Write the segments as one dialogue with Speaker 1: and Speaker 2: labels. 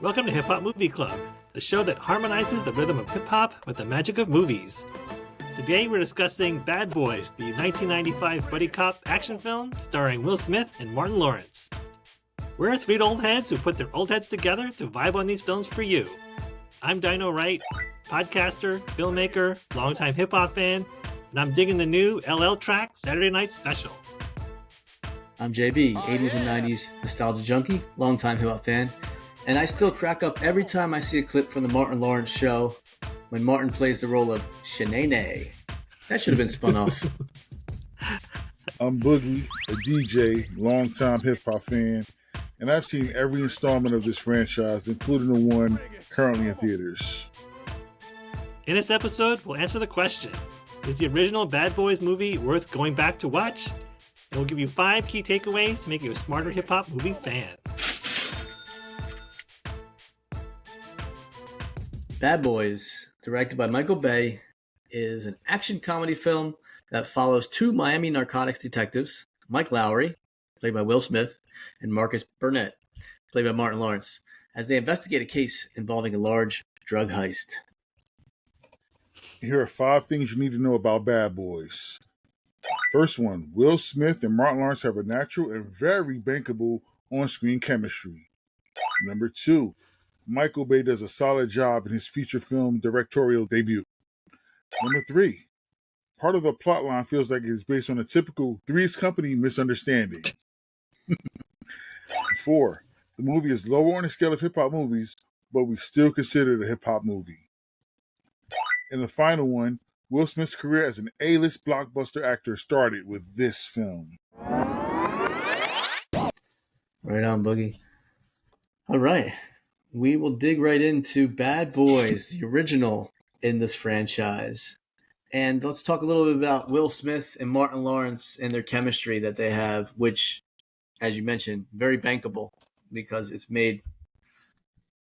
Speaker 1: Welcome to Hip Hop Movie Club, the show that harmonizes the rhythm of hip hop with the magic of movies. Today we're discussing Bad Boys, the 1995 buddy cop action film starring Will Smith and Martin Lawrence. We're three old heads who put their old heads together to vibe on these films for you. I'm Dino Wright, podcaster, filmmaker, longtime hip hop fan, and I'm digging the new LL Track Saturday Night Special.
Speaker 2: I'm JB, 80s and 90s nostalgia junkie, longtime hip hop fan, and I still crack up every time I see a clip from the Martin Lawrence show when Martin plays the role of Shanae. That should have been spun off.
Speaker 3: I'm Boogie, a DJ, longtime hip hop fan, and I've seen every installment of this franchise, including the one currently in theaters.
Speaker 1: In this episode, we'll answer the question, is the original Bad Boys movie worth going back to watch? And we'll give you 5 key takeaways to make you a smarter hip hop movie fan.
Speaker 2: Bad Boys, directed by Michael Bay, is an action comedy film that follows 2 Miami narcotics detectives, Mike Lowry, played by Will Smith, and Marcus Burnett, played by Martin Lawrence, as they investigate a case involving a large drug heist.
Speaker 3: Here are 5 things you need to know about Bad Boys. First one, Will Smith and Martin Lawrence have a natural and very bankable on-screen chemistry. Number 2, Michael Bay does a solid job in his feature film directorial debut. Number 3, part of the plotline feels like it is based on a typical Three's Company misunderstanding. 4, the movie is lower on the scale of hip-hop movies, but we still consider it a hip-hop movie. And the final one, Will Smith's career as an A-list blockbuster actor started with this film.
Speaker 2: Right on, Boogie. All right. We will dig right into Bad Boys, the original in this franchise. And let's talk a little bit about Will Smith and Martin Lawrence and their chemistry that they have, which, as you mentioned, very bankable because it's made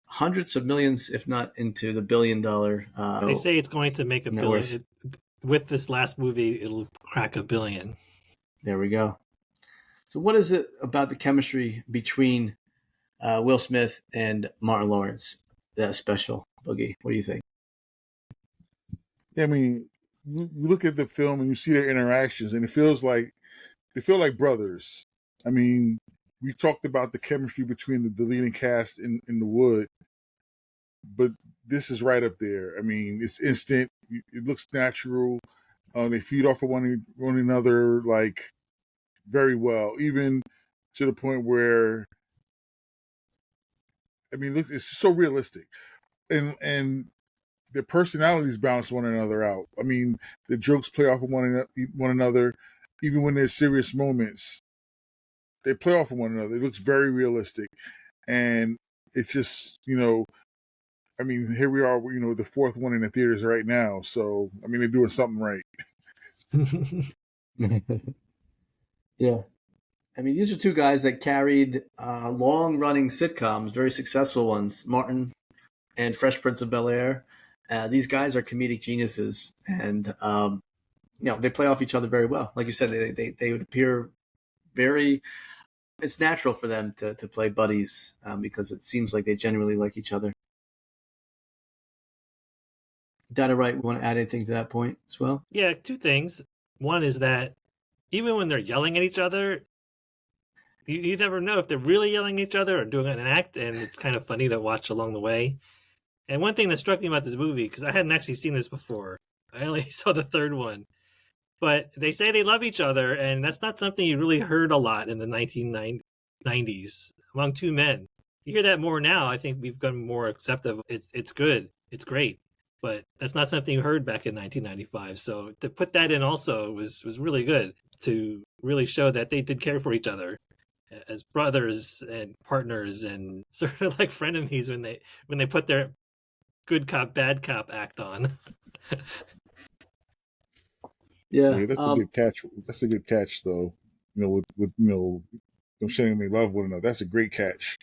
Speaker 2: hundreds of millions, if not into the $1 billion.
Speaker 1: They say it's going to make $1 billion. With this last movie, it'll crack $1 billion.
Speaker 2: There we go. So what is it about the chemistry between Will Smith and Martin Lawrence that's special? Boogie, what do you think?
Speaker 3: I mean, you look at the film and you see their interactions, and it feels like they feel like brothers. I mean, we talked about the chemistry between the leading cast in The Wood, but this is right up there. I mean, it's instant. It looks natural. They feed off of one another like very well, even to the point where, I mean, look, it's so realistic, and their personalities balance one another out. I mean, the jokes play off of one another, even when there's serious moments. They play off of one another. It looks very realistic, and it's just, I mean, here we are, the 4th one in the theaters right now. So, I mean, they're doing something right.
Speaker 2: Yeah. I mean, these are 2 guys that carried long-running sitcoms, very successful ones, Martin and Fresh Prince of Bel-Air. These guys are comedic geniuses, and, they play off each other very well. Like you said, they would appear very... It's natural for them to play buddies because it seems like they genuinely like each other. Data Right, want to add anything to that point as well?
Speaker 1: Yeah, 2 things. One is that even when they're yelling at each other, you never know if they're really yelling at each other or doing an act, and it's kind of funny to watch along the way. And one thing that struck me about this movie, because I hadn't actually seen this before, I only saw the 3rd one, but they say they love each other, and that's not something you really heard a lot in the 1990s among 2 men. You hear that more now. I think we've gotten more accepting. It's good. It's great. But that's not something you heard back in 1995. So to put that in also was really good to really show that they did care for each other as brothers and partners and sort of like frenemies when they put their good cop, bad cop act on.
Speaker 2: Yeah,
Speaker 3: that's a good catch. That's a good catch, though. With them showing they love one another. That's a great catch.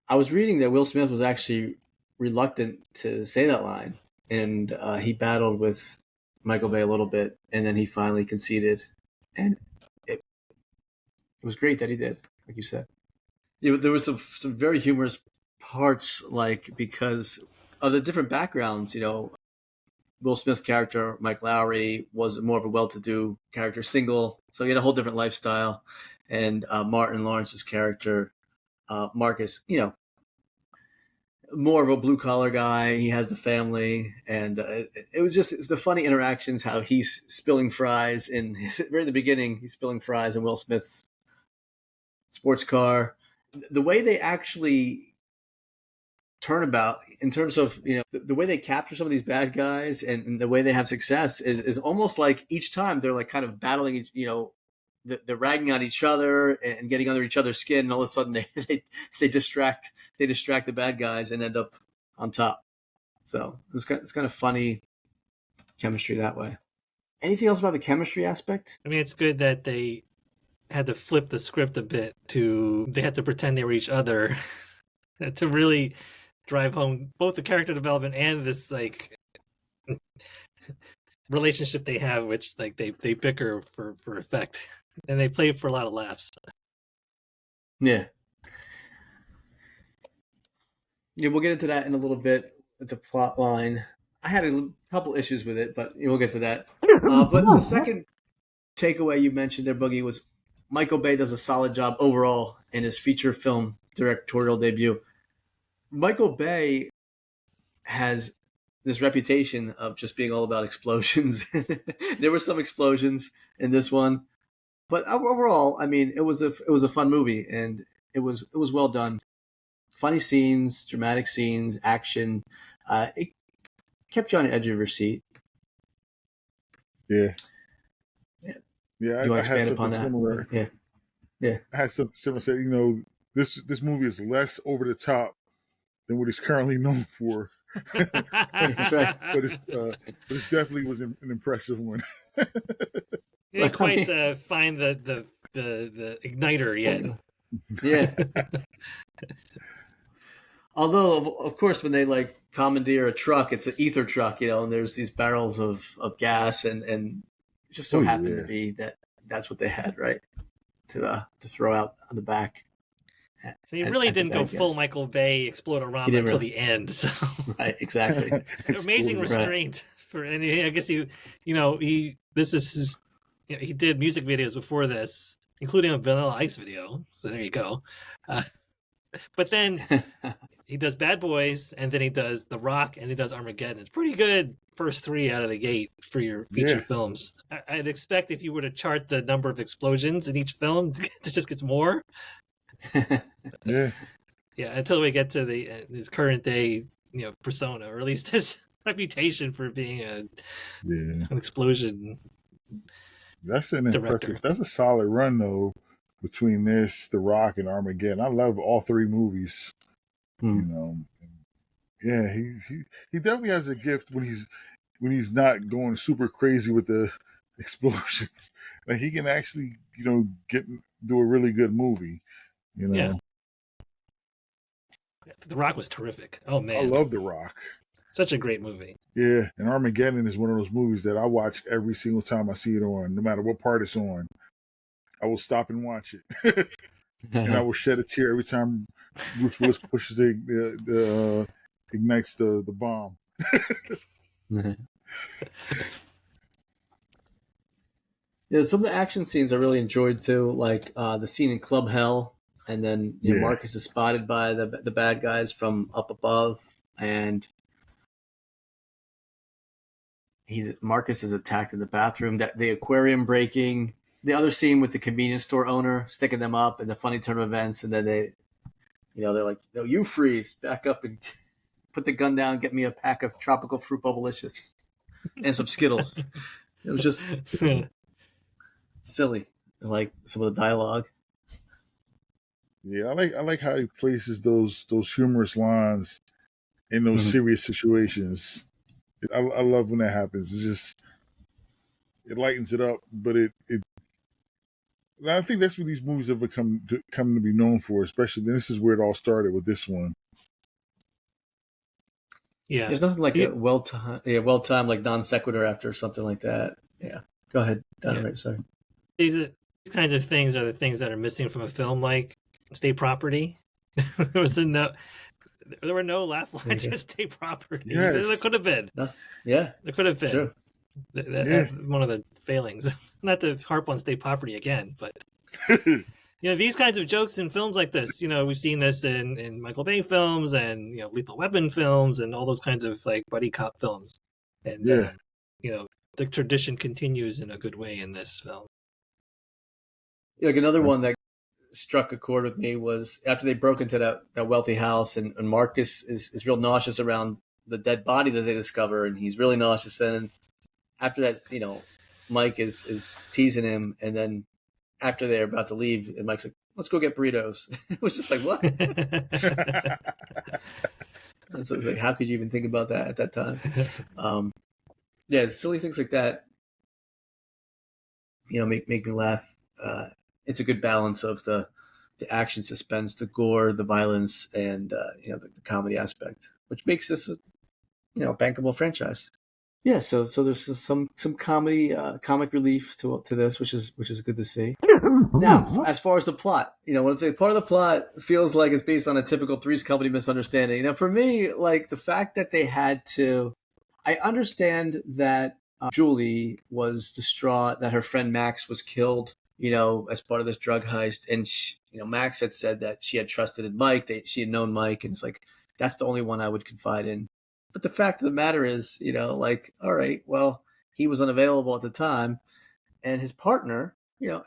Speaker 2: I was reading that Will Smith was actually reluctant to say that line, and he battled with Michael Bay a little bit, and then he finally conceded, and it was great that he did, like you said. There was some very humorous parts, like, because of the different backgrounds. Will Smith's character, Mike Lowry, was more of a well-to-do character, single, so he had a whole different lifestyle. And Martin Lawrence's character, Marcus, more of a blue-collar guy. He has the family, and it's the funny interactions, how he's spilling fries right in the beginning, he's spilling fries in Will Smith's sports car. The way they actually turnabout in terms of the way they capture some of these bad guys, and the way they have success is almost like each time they're like kind of battling, they're ragging on each other and getting under each other's skin, and all of a sudden they distract the bad guys and end up on top. So it's kind of funny chemistry that way. Anything else about the chemistry aspect?
Speaker 1: I mean, it's good that they had to flip the script a bit they had to pretend they were each other to really drive home both the character development and this like relationship they have, which like they bicker for effect, and they play for a lot of laughs.
Speaker 2: Yeah, we'll get into that in a little bit with the plot line. I had a couple issues with it, but we'll get to that. But the second takeaway you mentioned there, Boogie, was Michael Bay does a solid job overall in his feature film directorial debut. Michael Bay has this reputation of just being all about explosions. There were some explosions in this one, but overall, I mean, it was a fun movie, and it was well done. Funny scenes, dramatic scenes, action. It kept you on the edge of your seat.
Speaker 3: Yeah.
Speaker 2: Yeah.
Speaker 3: Yeah.
Speaker 2: You want
Speaker 3: I
Speaker 2: to expand
Speaker 3: had
Speaker 2: upon
Speaker 3: something
Speaker 2: that?
Speaker 3: similar.
Speaker 2: Yeah.
Speaker 3: I had something similar. Say, this movie is less over the top than what it's currently known for.
Speaker 2: That's right.
Speaker 3: But it definitely was an impressive one.
Speaker 1: You didn't quite find the igniter yet.
Speaker 2: Yeah. Although, of course, when they like commandeer a truck, it's an ether truck, and there's these barrels of gas, and it just so happened to be that's what they had, right, to throw out on the back.
Speaker 1: And he really didn't go full Michael Bay explode-a-rama until the end. So.
Speaker 2: Right, exactly.
Speaker 1: Amazing restraint for any. I guess he did music videos before this, including a Vanilla Ice video. So there you go. But then he does Bad Boys, and then he does The Rock, and he does Armageddon. It's pretty good first three out of the gate for your feature films. I'd expect if you were to chart the number of explosions in each film, it just gets more.
Speaker 3: Yeah,
Speaker 1: until we get to his current day, persona, or at least his reputation for being an explosion.
Speaker 3: That's an
Speaker 1: director.
Speaker 3: impressive. That's a solid run though, between this, The Rock, and Armageddon. I love all three movies. Yeah, he definitely has a gift when he's not going super crazy with the explosions. Like he can actually do a really good movie.
Speaker 1: Yeah. The Rock was terrific. Oh man,
Speaker 3: I love The Rock.
Speaker 1: Such a great movie.
Speaker 3: Yeah, and Armageddon is one of those movies that I watch every single time I see it on, no matter what part it's on. I will stop and watch it, and I will shed a tear every time Bruce Willis pushes the ignites the bomb.
Speaker 2: Yeah, some of the action scenes I really enjoyed too, like the scene in Club Hell, and then Marcus is spotted by the bad guys from up above, and Marcus is attacked in the bathroom. That the aquarium breaking, the other scene with the convenience store owner sticking them up, and the funny turn of events, and then they're like, "No, you freeze, back up and put the gun down, get me a pack of tropical fruit bubblicious and some Skittles." It was just silly, like some of the dialogue.
Speaker 3: Yeah, I like how he places those humorous lines in those serious situations. I love when that happens. It lightens it up, but I think that's what these movies have come to be known for. Especially this is where it all started with this one.
Speaker 2: Yeah, there's nothing like a well-timed like non sequitur after something like that. Yeah, go ahead, Don. Right, sorry.
Speaker 1: These kinds of things are the things that are missing from a film like State Property. there were no laugh lines at state property.
Speaker 3: Yes.
Speaker 1: There could have been.
Speaker 2: Yeah,
Speaker 1: There could have been.
Speaker 2: sure.
Speaker 1: That's one of the failings. Not to harp on state property again, but these kinds of jokes in films like this, we've seen this in Michael Bay films and Lethal Weapon films and all those kinds of like buddy cop films, and the tradition continues in a good way in this film.
Speaker 2: Like another one that struck a chord with me was after they broke into that wealthy house, and Marcus is real nauseous around the dead body that they discover, and he's really nauseous. And after that, Mike is teasing him, and then after they're about to leave, and Mike's like, "Let's go get burritos." It was just like, what? So it's like, how could you even think about that at that time? Silly things like that, make me laugh. It's a good balance of the action, suspense, the gore, the violence, and the comedy aspect, which makes this a bankable franchise. Yeah, so there's some comedy, comic relief to this, which is good to see. Now, as far as the plot, part of the plot feels like it's based on a typical Three's Company misunderstanding. For me, like the fact that they had to, I understand that Julie was distraught that her friend Max was killed, as part of this drug heist, and Max had said that she had trusted in Mike, she had known Mike, and it's like that's the only one I would confide in. But the fact of the matter is, all right, well, he was unavailable at the time, and his partner,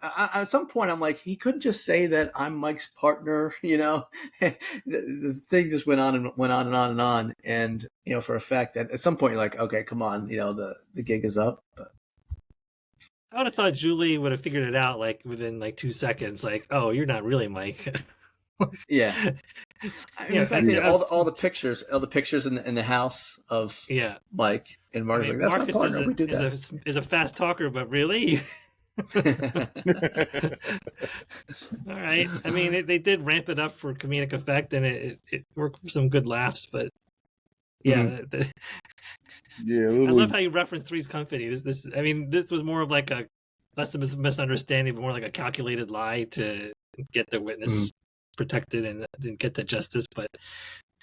Speaker 2: at some point I'm like, he couldn't just say that I'm Mike's partner, the thing just went on and on and on and on. And, for a fact that at some point you're like, okay, come on, the gig is up. But
Speaker 1: I would have thought Julie would have figured it out like within like 2 seconds, like, oh, you're not really Mike.
Speaker 2: Yeah. In fact, all the pictures in the house of Mike and Marcus, like, that's
Speaker 1: Marcus
Speaker 2: my partner. We do that.
Speaker 1: Is a fast talker, but really. All right. I mean, they did ramp it up for comedic effect, and it worked for some good laughs. But yeah, I love how you reference Three's Company. This was more of like a less of a misunderstanding, but more like a calculated lie to get the witness protected and get the justice. But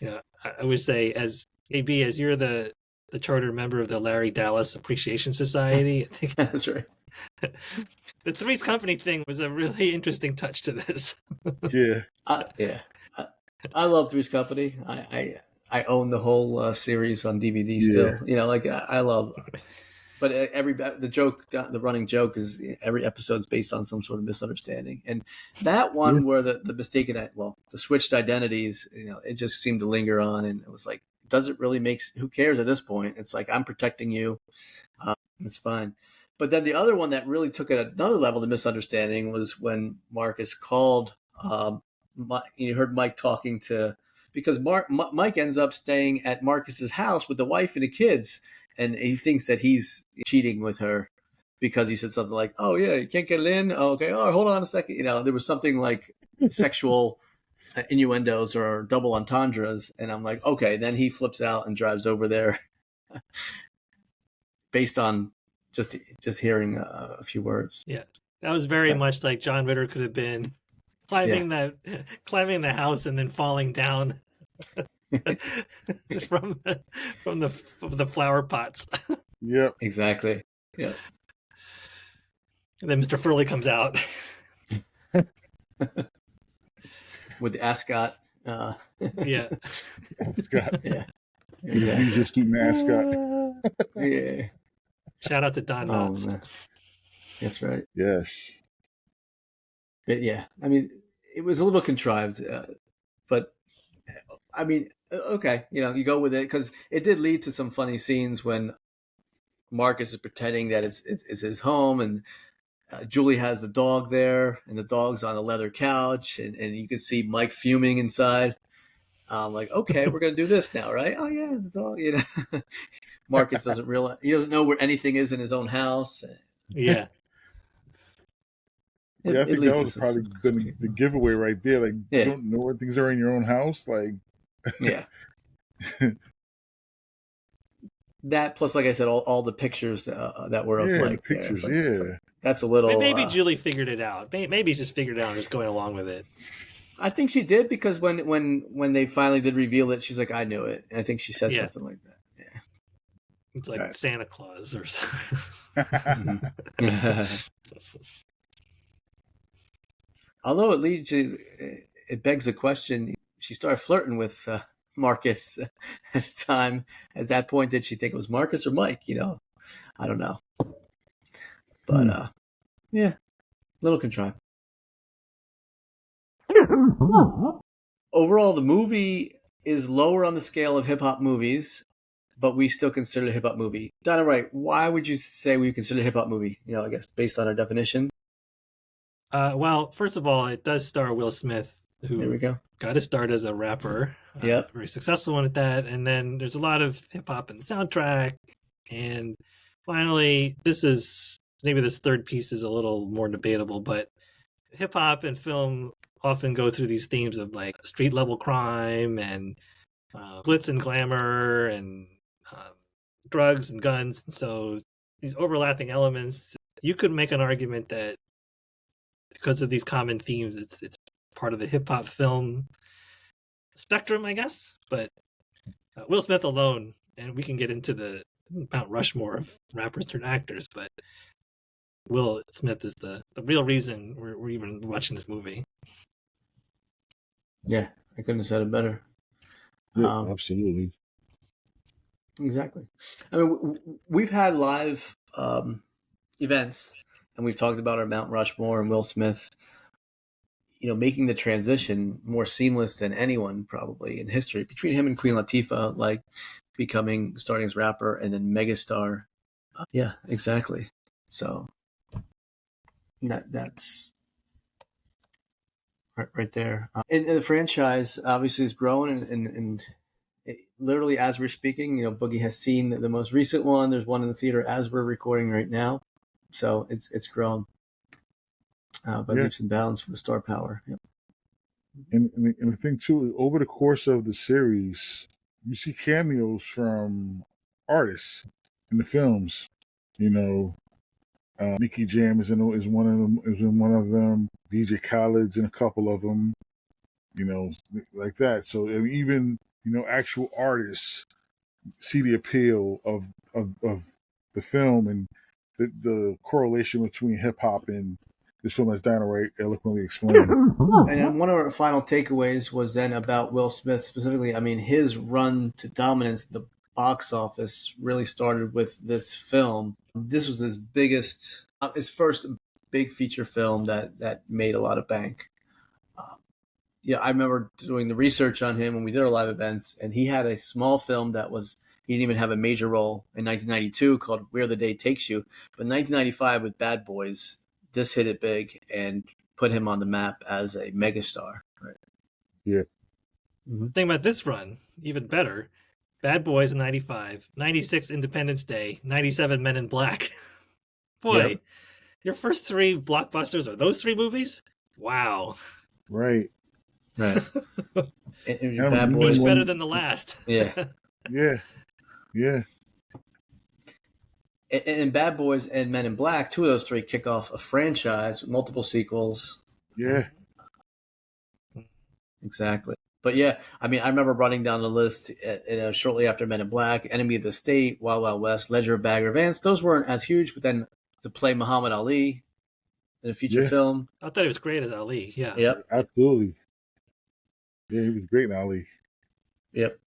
Speaker 1: I would say, as AB, as you're the charter member of the Larry Dallas Appreciation Society, I think
Speaker 2: that's right.
Speaker 1: The Three's Company thing was a really interesting touch to this.
Speaker 3: Yeah.
Speaker 2: I love Three's Company. I own the whole series on DVD still. I love. But the running joke is every episode's based on some sort of misunderstanding, and that one where the switched identities, it just seemed to linger on, and it was like, does it really make? Who cares at this point? It's like, I'm protecting you. It's fine. But then the other one that really took it another level, the misunderstanding, was when Marcus called. You heard Mike talking because Mike ends up staying at Marcus's house with the wife and the kids, and he thinks that he's cheating with her because he said something like, "Oh yeah, you can't get it in." Oh, okay, oh, hold on a second. There was something like sexual innuendos or double entendres, and I'm like, okay. Then he flips out and drives over there, based on just hearing a few words.
Speaker 1: Yeah, that was very much like John Ritter could have been climbing the house and then falling down from the flower pots.
Speaker 3: Yep,
Speaker 2: exactly. Yeah.
Speaker 1: And then Mr. Furley comes out
Speaker 2: with the ascot.
Speaker 1: Yeah.
Speaker 3: Yeah. He's just a mascot.
Speaker 2: Yeah.
Speaker 1: Shout out to Don Knotts.
Speaker 2: Man. That's right.
Speaker 3: Yes.
Speaker 2: But yeah, I mean, it was a little contrived, but I mean, okay, you go with it because it did lead to some funny scenes when Marcus is pretending that it's his home, and Julie has the dog there, and the dog's on a leather couch, and you can see Mike fuming inside. Like, okay, we're gonna do this now, right? Oh yeah, the dog. Marcus doesn't realize, he doesn't know where anything is in his own house.
Speaker 1: Yeah.
Speaker 3: I think that was probably the giveaway right there. Like, you don't know where things are in your own house. Like,
Speaker 2: yeah. That plus, like I said, all the pictures that were of Mike.
Speaker 3: Pictures,
Speaker 2: that's a little.
Speaker 1: Maybe Julie figured it out. Maybe he just figured it out and just going along with it.
Speaker 2: I think she did because when they finally did reveal it, she's like, "I knew it." And I think she said
Speaker 1: Yeah.
Speaker 2: something like that. Yeah.
Speaker 1: It's like
Speaker 2: Right.
Speaker 1: Santa Claus or something.
Speaker 2: Mhm. Although it begs the question. She started flirting with Marcus at the time. At that point, did she think it was Marcus or Mike? I don't know. But yeah, a little contrived. Overall, the movie is lower on the scale of hip hop movies, but we still consider it a hip hop movie. Donna Wright, why would you say we consider it a hip hop movie? I guess based on our definition.
Speaker 1: Well, first of all, it does star Will Smith,
Speaker 2: There we
Speaker 1: who
Speaker 2: go.
Speaker 1: got his start as a rapper,
Speaker 2: Yep.
Speaker 1: very successful one at that. And then there's a lot of hip hop in the soundtrack. And finally, this third piece is a little more debatable, but hip hop and film often go through these themes of like street level crime and glitz and glamour and um, drugs and guns. And so these overlapping elements, you could make an argument that because of these common themes, it's part of the hip hop film spectrum, I guess. But Will Smith alone, and we can get into the Mount Rushmore of rappers turned actors, but Will Smith is the real reason we're even watching this movie.
Speaker 2: Yeah, I couldn't have said it better.
Speaker 3: Yeah, absolutely.
Speaker 2: Exactly. I mean, we've had live events, and we've talked about our Mount Rushmore and Will Smith. Making the transition more seamless than anyone probably in history between him and Queen Latifah, like starting as rapper and then megastar. Yeah, exactly. So that's right there. And the franchise obviously is growing, and literally as we're speaking, Boogie has seen the most recent one. There's one in the theater as we're recording right now, so it's grown by leaps and bounds for the star power. Yep.
Speaker 3: And the thing too, over the course of the series, you see cameos from artists in the films. Nicky Jam is one of them. Is in one of them. DJ Khaled's in a couple of them. Like that. So even actual artists see the appeal of the film and the correlation between hip hop and this film, as Dinah Wright eloquently explained.
Speaker 2: And then one of our final takeaways was then about Will Smith specifically. I mean, his run to dominance at the box office really started with this film. This was his first big feature film that made a lot of bank. Yeah, I remember doing the research on him when we did our live events, and he had a small film he didn't even have a major role in 1992 called Where the Day Takes You. But in 1995 with Bad Boys, this hit it big and put him on the map as a megastar. Right.
Speaker 3: Yeah.
Speaker 1: Mm-hmm. Think about this run, even better. Bad Boys in 95, 96 Independence Day, 97 Men in Black. Boy, Your first three blockbusters are those three movies? Wow.
Speaker 3: Right.
Speaker 2: And
Speaker 1: Bad Boys better than the last.
Speaker 2: Yeah.
Speaker 3: Yeah.
Speaker 2: And Bad Boys and Men in Black, two of those three kick off a franchise with multiple sequels.
Speaker 3: Yeah.
Speaker 2: Exactly. But yeah, I mean, I remember running down the list shortly after Men in Black, Enemy of the State, Wild Wild West, Ledger of Bagger Vance. Those weren't as huge, but then to play Muhammad Ali in a feature film.
Speaker 1: I thought he was great as Ali. Yeah.
Speaker 2: Yep.
Speaker 3: Absolutely. Yeah, he was great in Ali.
Speaker 2: Yep.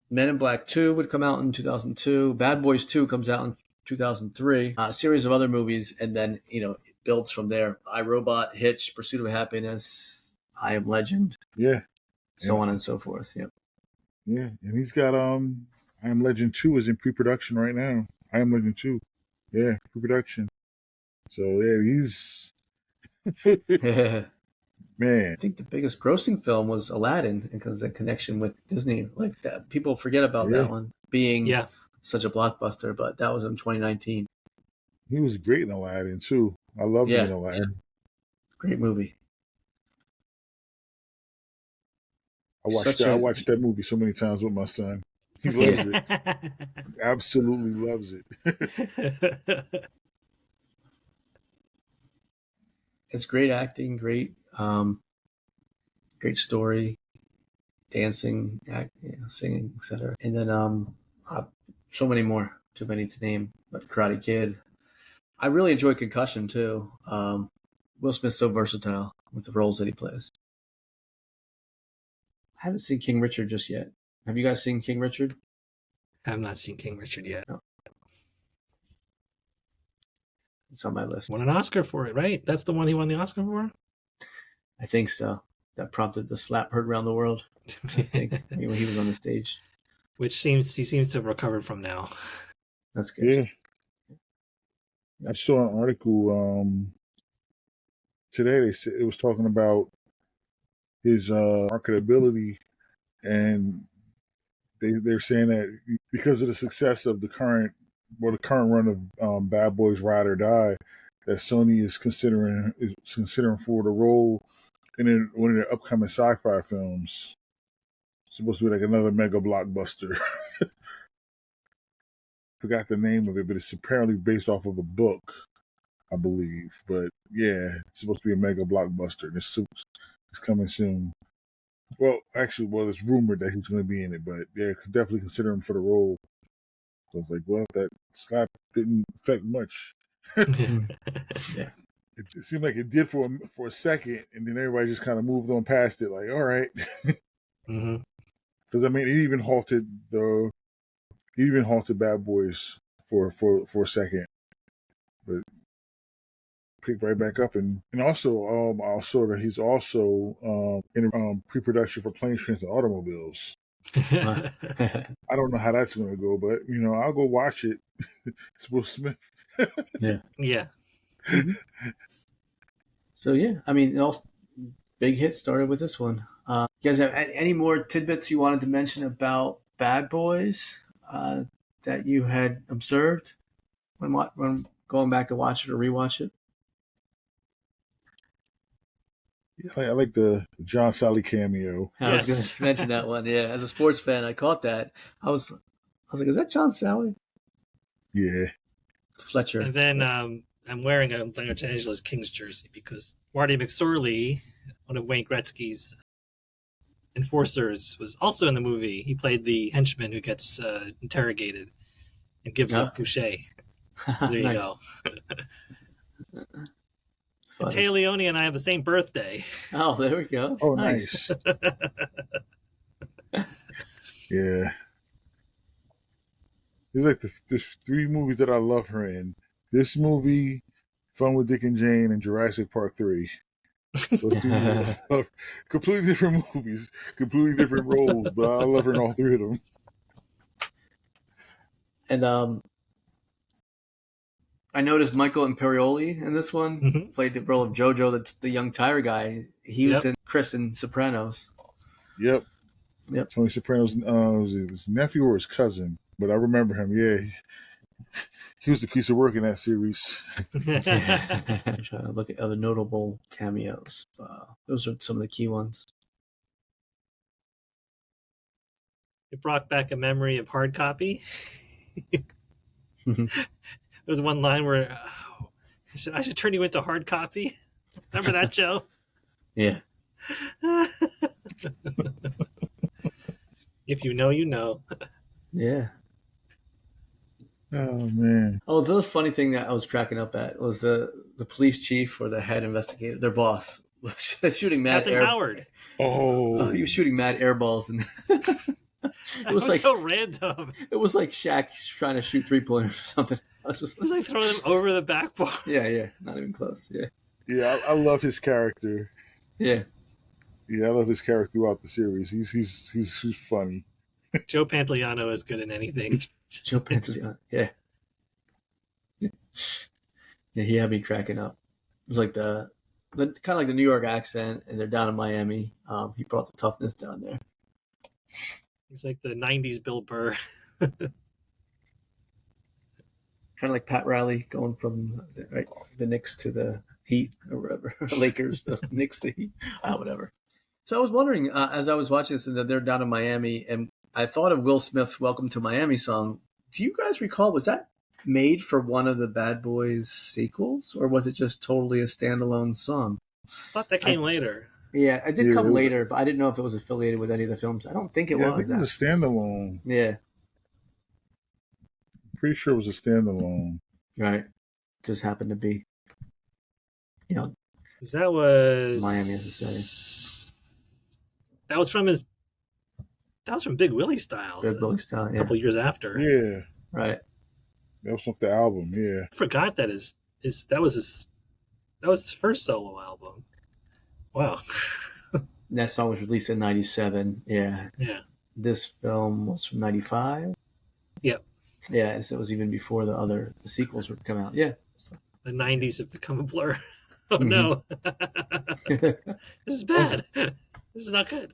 Speaker 2: Men in Black 2 would come out in 2002. Bad Boys 2 comes out in 2003. A series of other movies, and then, it builds from there. I, Robot, Hitch, Pursuit of Happiness, I Am Legend.
Speaker 3: Yeah.
Speaker 2: So on and so forth. Yep.
Speaker 3: Yeah. And he's got I Am Legend 2 is in pre-production right now. I Am Legend 2. Yeah, pre-production. So yeah, he's man.
Speaker 2: I think the biggest grossing film was Aladdin because the connection with Disney, like that, people forget about that one being such a blockbuster, but that was in 2019.
Speaker 3: He was great in Aladdin too. I love him in Aladdin.
Speaker 2: Great movie.
Speaker 3: I watched that movie so many times with my son. He loves it. Absolutely loves it.
Speaker 2: It's great acting, great great story, dancing, singing, etc. And then so many more, too many to name. But Karate Kid. I really enjoy Concussion too. Will Smith's so versatile with the roles that he plays. I haven't seen King Richard just yet. Have you guys seen King Richard?
Speaker 1: I have not seen King Richard yet.
Speaker 2: No. It's on my list.
Speaker 1: Won an Oscar for it, right? That's the one he won the Oscar for?
Speaker 2: I think so. That prompted the slap heard around the world. I think when he was on the stage.
Speaker 1: Which he seems to have recovered from now.
Speaker 2: That's good.
Speaker 3: Yeah. I saw an article today. They said it was talking about his marketability, and they're saying that because of the success of the current run of Bad Boys Ride or Die, that Sony is considering for the role in one of their upcoming sci-fi films. It's supposed to be like another mega blockbuster. Forgot the name of it, but it's apparently based off of a book, I believe. But yeah, it's supposed to be a mega blockbuster, and it's coming soon. Well, actually, it's rumored that he's going to be in it, but yeah, definitely consider him for the role. So I was like, well, that slap didn't affect much.
Speaker 2: Yeah.
Speaker 3: It seemed like it did for a second, and then everybody just kind of moved on past it. Like, all right, because I mean, it even halted Bad Boys for a second, but picked right back up, and also I saw that he's also in pre-production for Planes, Trains, and Automobiles. I don't know how that's going to go, but I'll go watch it. It's Will Smith.
Speaker 2: Yeah.
Speaker 1: Yeah.
Speaker 2: So yeah, I mean, big hit started with this one. You guys have any more tidbits you wanted to mention about Bad Boys that you had observed when going back to watch it or rewatch it?
Speaker 3: Yeah, I like the John Sally cameo.
Speaker 2: I was going to mention that one. Yeah, as a sports fan, I caught that. I was like, is that John Sally?
Speaker 3: Yeah.
Speaker 2: Fletcher.
Speaker 1: And then I'm wearing a Los Angeles Kings jersey because Marty McSorley, one of Wayne Gretzky's enforcers, was also in the movie. He played the henchman who gets interrogated and gives up Fouché. So there you go. And Tay Leone and I have the same birthday.
Speaker 2: Oh, there we go.
Speaker 3: Oh, nice. Yeah. There's like the three movies that I love her in. This movie, Fun with Dick and Jane, and Jurassic Park 3. Completely different movies, completely different roles, but I love her in all three of them.
Speaker 2: And I noticed Michael Imperioli in this one played the role of Jojo, the young tire guy. He was in Chris in Sopranos.
Speaker 3: Yep. Tony Soprano's was it his nephew or his cousin? But I remember him. Yeah, he was a piece of work in that series.
Speaker 2: I'm trying to look at other notable cameos. Those are some of the key ones.
Speaker 1: It brought back a memory of Hard Copy. There was one line where he said, "I should turn you into Hard Copy." Remember that, Joe?
Speaker 2: Yeah.
Speaker 1: If you know, you know.
Speaker 2: Yeah.
Speaker 3: Oh man.
Speaker 2: Oh, the funny thing that I was cracking up at was the police chief or the head investigator, their boss, shooting mad
Speaker 1: Captain Howard.
Speaker 3: Oh,
Speaker 2: he was shooting mad air balls, and
Speaker 1: it was like so random.
Speaker 2: It was like Shaq trying to shoot 3-pointers or something. I was just
Speaker 1: like throwing them over the backboard.
Speaker 2: Yeah, not even close.
Speaker 3: Yeah, I love his character.
Speaker 2: Yeah,
Speaker 3: I love his character throughout the series. He's funny.
Speaker 1: Joe Pantoliano is good in anything.
Speaker 2: Joe Pantoliano, yeah, he had me cracking up. It was like the kind of like the New York accent, and they're down in Miami. He brought the toughness down there.
Speaker 1: He's like the '90s Bill Burr.
Speaker 2: Kind of like Pat Riley going from the Knicks to the Heat or whatever, Lakers, the Knicks, the Heat, whatever. So I was wondering as I was watching this, and that they're down in Miami, and I thought of Will Smith's "Welcome to Miami" song. Do you guys recall, was that made for one of the Bad Boys sequels, or was it just totally a standalone song?
Speaker 1: I thought that came later.
Speaker 2: Yeah, it did
Speaker 3: Yeah,
Speaker 2: come later, but I didn't know if it was affiliated with any of the films. I don't think it
Speaker 3: I
Speaker 2: was.
Speaker 3: think it was a standalone.
Speaker 2: Yeah,
Speaker 3: Pretty sure it was a standalone.
Speaker 2: right. Just happened to be, you know,
Speaker 1: 'Cause that was
Speaker 2: Miami as a setting.
Speaker 1: That was from his. That was from Big Willie Styles.
Speaker 2: Big Willie Style,
Speaker 1: A
Speaker 2: yeah.
Speaker 1: couple years after.
Speaker 3: Yeah,
Speaker 2: Right.
Speaker 3: that was off the album. Yeah,
Speaker 1: I forgot that that was his first solo album. Wow.
Speaker 2: That song was released in 97. Yeah.
Speaker 1: Yeah.
Speaker 2: This film was from 95.
Speaker 1: Yep.
Speaker 2: Yeah, and so it was even before the sequels would come out. Yeah. So.
Speaker 1: The 90s have become a blur. Oh
Speaker 2: Mhm.
Speaker 1: no. This is bad. This is not good.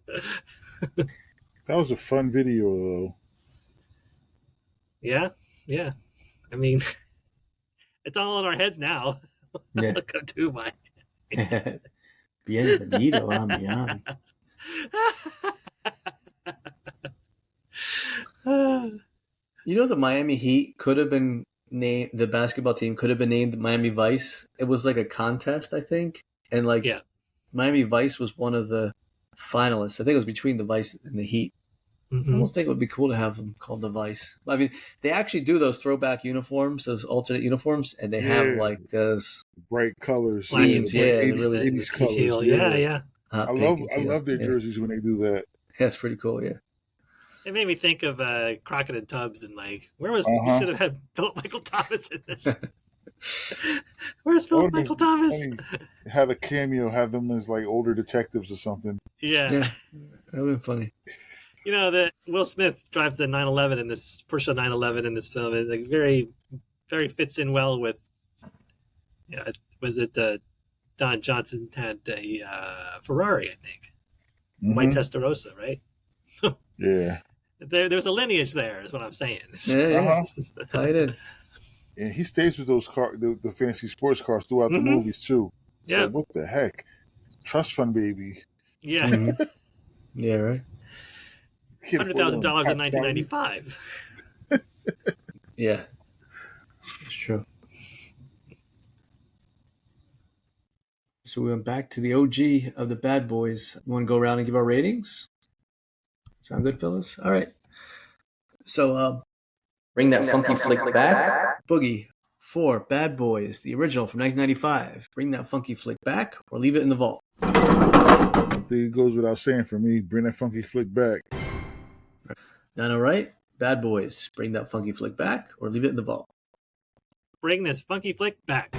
Speaker 3: that was a fun video though.
Speaker 1: Yeah. Yeah. I mean, it's all in our heads now.
Speaker 2: Yeah.
Speaker 1: Go to my.
Speaker 2: Bienvenido a Miami. You know, the Miami Heat could have been named, the basketball team could have been named Miami Vice. It was like a contest, I think. And like,
Speaker 1: Yeah.
Speaker 2: Miami Vice was one of the finalists. I think it was between the Vice and the Heat. I
Speaker 1: Mhm.
Speaker 2: almost think it would be cool to have them called the Vice. I mean, they actually do those throwback uniforms, those alternate uniforms, and they have
Speaker 3: Yeah.
Speaker 2: like those.
Speaker 3: Bright colors,
Speaker 1: Black and
Speaker 2: Themes, yeah,
Speaker 3: Like 80s,
Speaker 2: really-
Speaker 3: 80s colors.
Speaker 1: Teal. Yeah, yeah.
Speaker 3: I love their jerseys when they do that.
Speaker 2: That's pretty cool, yeah.
Speaker 1: It made me think of Crockett and Tubbs and like, where was
Speaker 3: Uh-huh.
Speaker 1: you should have had Philip Michael Thomas in this. Where's Philip Michael Thomas?
Speaker 3: I mean, have a cameo, have them as like older detectives or something.
Speaker 1: Yeah.
Speaker 2: Yeah, that would be funny.
Speaker 1: You know that Will Smith drives the 911 in this Porsche 911 in this film. It like very, very fits in well with. Yeah, was it Don Johnson had a Ferrari? I think White
Speaker 3: Mhm.
Speaker 1: Testarossa, right?
Speaker 3: Yeah,
Speaker 1: There's a lineage there, is what I'm saying.
Speaker 2: Yeah,
Speaker 3: Uh-huh.
Speaker 2: tied in.
Speaker 3: and he stays with those the fancy sports cars throughout
Speaker 1: Mhm.
Speaker 3: the movies too. It's
Speaker 1: Yeah.
Speaker 3: like, what the heck? Trust fund baby.
Speaker 1: Yeah,
Speaker 2: Mhm. Yeah, right.
Speaker 3: Can't afford
Speaker 1: $100,000
Speaker 3: them
Speaker 1: in 1995.
Speaker 2: Yeah, it's true. So we went back to the OG of the Bad Boys. You want to go around and give our ratings? Sound good, fellas? All right. So,
Speaker 4: Bring that funky flick back.
Speaker 2: Boogie, 4, Bad Boys, the original from 1995. Bring that funky flick back or leave it in the vault.
Speaker 3: I think it goes without saying for me. Bring that funky flick back.
Speaker 2: 908, Bad Boys. Bring that funky flick back or leave it in the vault.
Speaker 1: Bring this funky flick back.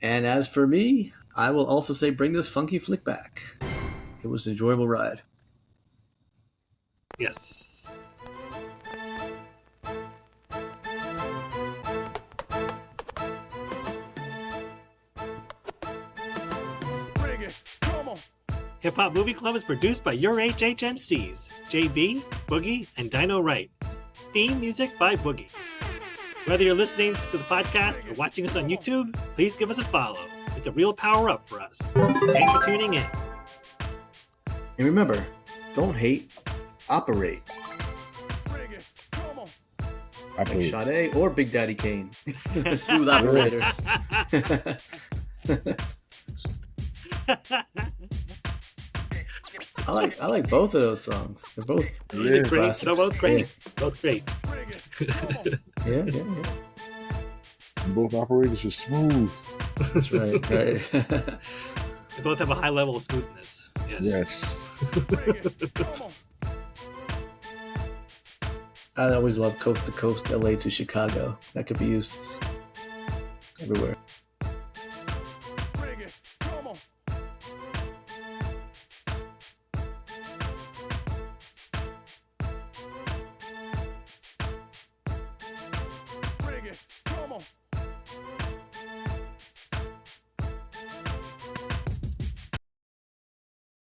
Speaker 2: And as for me, I will also say bring this funky flick back. It was an enjoyable ride.
Speaker 1: Yes. Hip Hop Movie Club is produced by your HHMCs, JB, Boogie, and Dino Wright. Theme music by Boogie. Whether you're listening to the podcast or watching us on YouTube, please give us a follow. It's a real power up for us. Thanks for tuning in.
Speaker 2: And remember, don't hate, operate. Like Sade or Big Daddy Kane. Smooth operators. I like both of those songs. They're both
Speaker 1: Really great.
Speaker 2: classics.
Speaker 1: They're both great. Both great.
Speaker 2: Yeah.
Speaker 3: And both operators are smooth.
Speaker 2: That's right.
Speaker 1: They both have a high level of smoothness. Yes.
Speaker 3: Yes.
Speaker 2: I always love Coast to Coast, LA to Chicago. That could be used everywhere.